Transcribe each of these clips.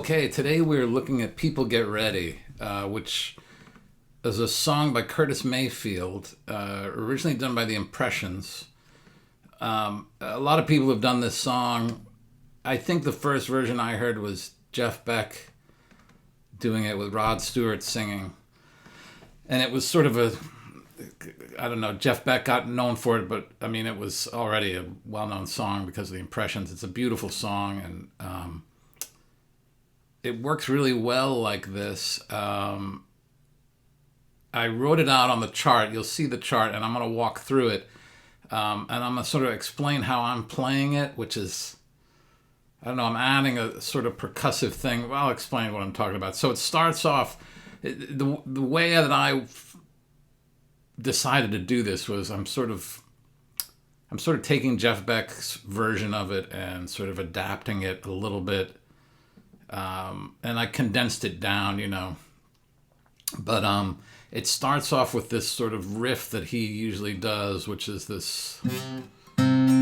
Okay, today we're looking at People Get Ready, which is a song by Curtis Mayfield, originally done by the Impressions. A lot of people have done this song. I think the first version I heard was Jeff Beck doing it with Rod Stewart singing. And it was sort of I don't know, Jeff Beck got known for it, but I mean, it was already a well-known song because of the Impressions. It's a beautiful song, and it works really well like this. I wrote it out on the chart. You'll see the chart, and I'm going to walk through it. And I'm going to sort of explain how I'm playing it, which is, I don't know, I'm adding a sort of percussive thing. Well, I'll explain what I'm talking about. So it starts off, the way that I decided to do this was I'm sort of taking Jeff Beck's version of it and sort of adapting it a little bit. And I condensed it down, but it starts off with this sort of riff that he usually does, which is this, and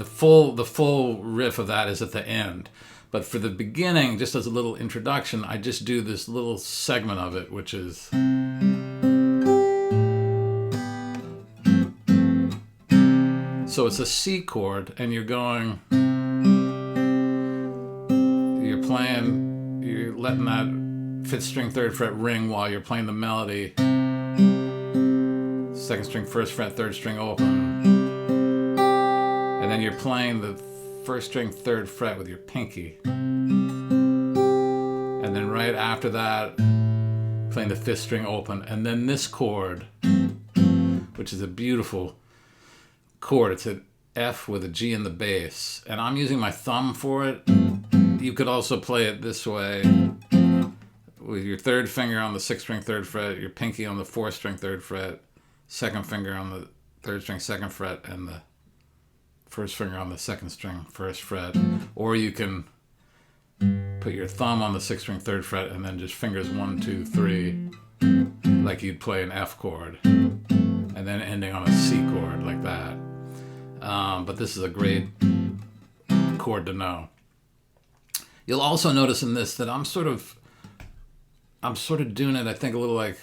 the full riff of that is at the end. But for the beginning, just as a little introduction, I just do this little segment of it, which is, so it's a C chord, and you're letting that fifth string, third fret ring while you're playing the melody. Second string, first fret, third string open. And then you're playing the first string, third fret with your pinky. And then right after that, playing the fifth string open. And then this chord, which is a beautiful chord. It's an F with a G in the bass, and I'm using my thumb for it. You could also play it this way, with your third finger on the sixth string third fret, your pinky on the fourth string third fret, second finger on the third string second fret, and the first finger on the second string first fret. Or you can put your thumb on the sixth string third fret and then just fingers 1, 2, 3, like you'd play an F chord, and then ending on a C chord like that. But this is a great chord to know. You'll also notice in this that I'm sort of doing it, I think, a little like,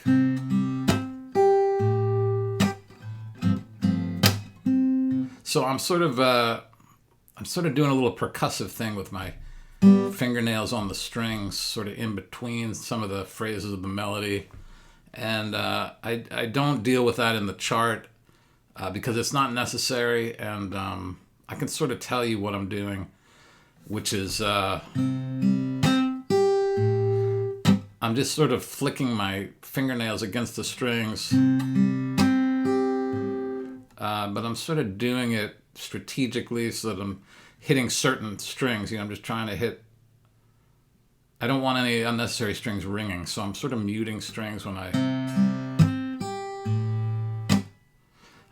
so I'm sort of doing a little percussive thing with my fingernails on the strings, sort of in between some of the phrases of the melody. And I don't deal with that in the chart because it's not necessary, and I can sort of tell you what I'm doing, which is I'm just sort of flicking my fingernails against the strings, but I'm sort of doing it strategically so that I'm hitting certain strings. I'm just trying to hit, I don't want any unnecessary strings ringing, so I'm sort of muting strings when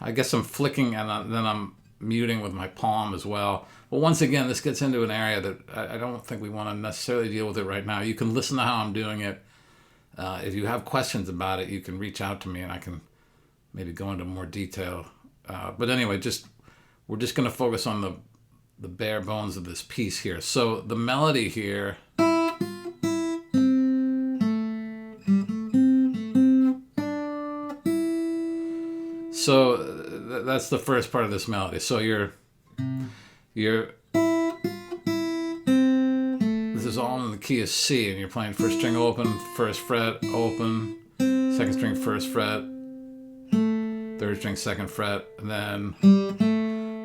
I guess I'm flicking, and then I'm muting with my palm as well. But once again, this gets into an area that I don't think we want to necessarily deal with it right now. You can listen to how I'm doing it. If you have questions about it, you can reach out to me, and I can maybe go into more detail. But anyway, we're just going to focus on the bare bones of this piece here. So the melody here, so that's the first part of this melody. So this is all in the key of C, and you're playing first string open, first fret open, second string first fret, third string second fret, and then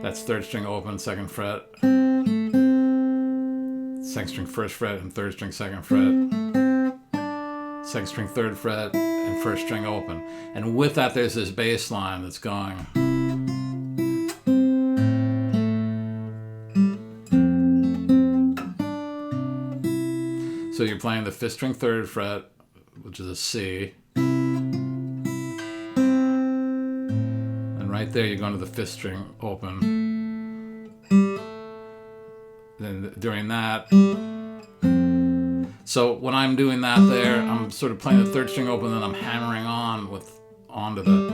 that's third string open, second fret, second string first fret and third string second fret, second string third fret and first string open. And with that, there's this bass line that's going. So you're playing the fifth string third fret, which is a C. And right there, you're going to the fifth string open. Then during that, so when I'm doing that there, I'm sort of playing the third string open, then I'm hammering onto the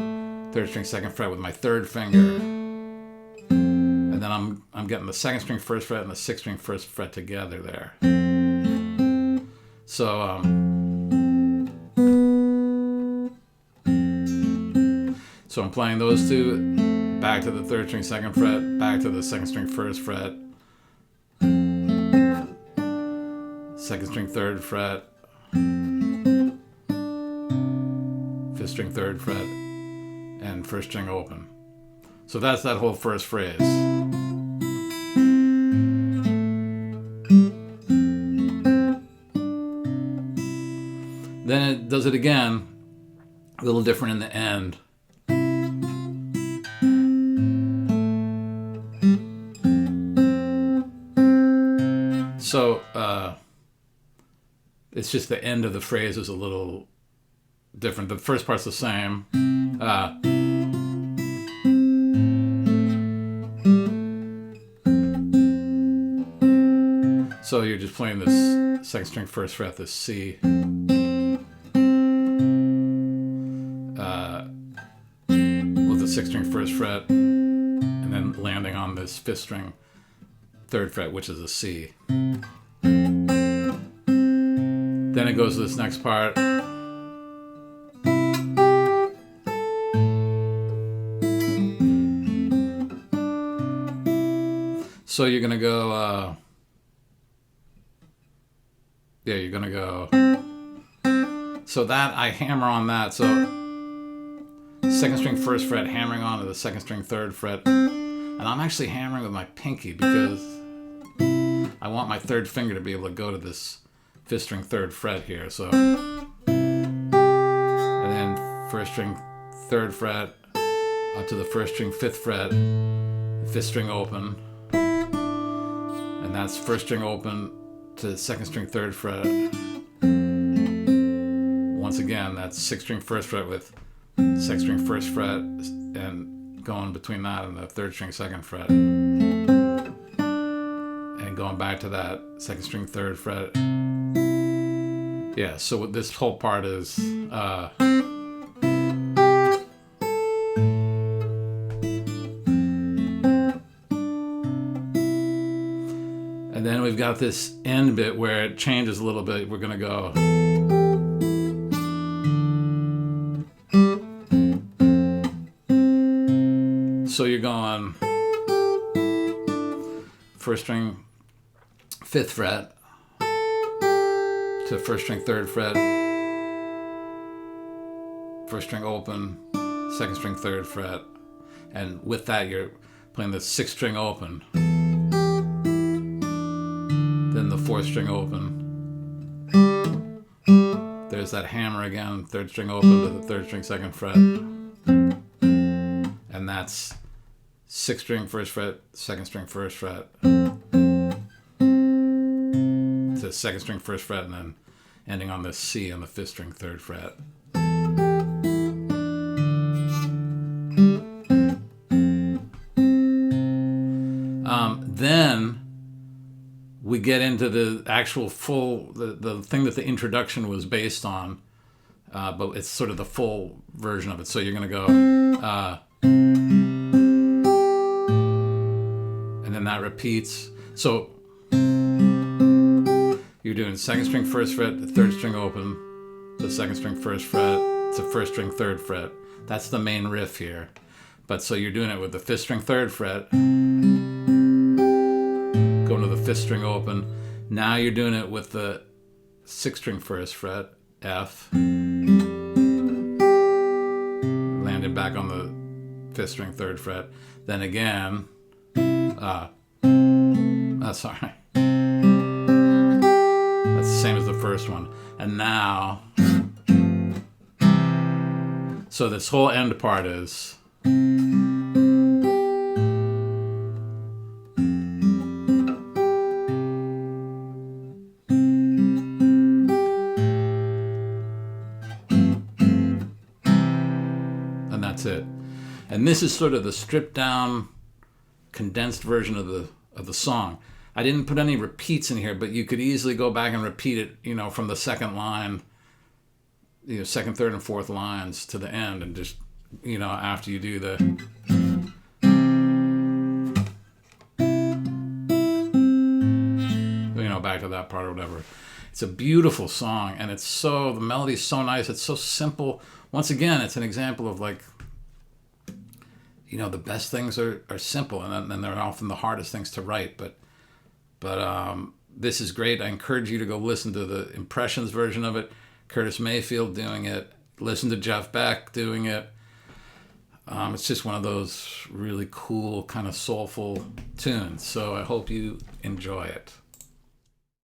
third string second fret with my third finger. And and then I'm getting the second string first fret and the sixth string first fret together there. So I'm playing those two, back to the third string second fret, back to the second string first fret, second string third fret, fifth string third fret, and first string open. So that's that whole first phrase. Then it does it again, a little different in the end. So it's just the end of the phrase is a little different. The first part's the same. So you're just playing this second string first fret, this C. With the sixth string first fret, and then landing on this fifth string third fret, which is a C. Then it goes to this next part. So you're gonna go, you're gonna go. So that, I hammer on that. So second string first fret, hammering onto the second string third fret. And I'm actually hammering with my pinky because I want my third finger to be able to go to this fifth string third fret here. So, and then first string third fret up to the first string fifth fret, fifth string open, and that's first string open to the second string third fret. Once again, that's sixth string first fret with second string first fret and going between that and the third string second fret, and going back to that second string third fret. Yeah, so this whole part is and then we've got this end bit where it changes a little bit. We're gonna go. So you're going first string fifth fret to first string third fret, first string open, second string third fret, and with that you're playing the sixth string open, then the fourth string open, there's that hammer again, third string open to the third string second fret, and that's sixth string first fret, second string first fret, to second string first fret, and then ending on this C on the fifth string third fret. Then we get into the actual full, the thing that the introduction was based on, but it's sort of the full version of it. So you're going to go, and then that repeats. So you're doing second string first fret, the third string open, the second string first fret, to first string third fret. That's the main riff here. But so you're doing it with the fifth string third fret, going to the fifth string open. Now you're doing it with the sixth string first fret, F, landing back on the fifth string third fret. Then again, sorry. That's the same as the first one. And now, so this whole end part is, and that's it. And this is sort of the stripped down, condensed version of the song. I didn't put any repeats in here, but you could easily go back and repeat it, from the second line, second, third, and fourth lines to the end, and just, after you do the, back of that part or whatever. It's a beautiful song, and the melody's so nice. It's so simple. Once again, it's an example of like, the best things are simple, and they're often the hardest things to write. But this is great. I encourage you to go listen to the Impressions version of it. Curtis Mayfield doing it. Listen to Jeff Beck doing it. It's just one of those really cool, kind of soulful tunes. So I hope you enjoy it.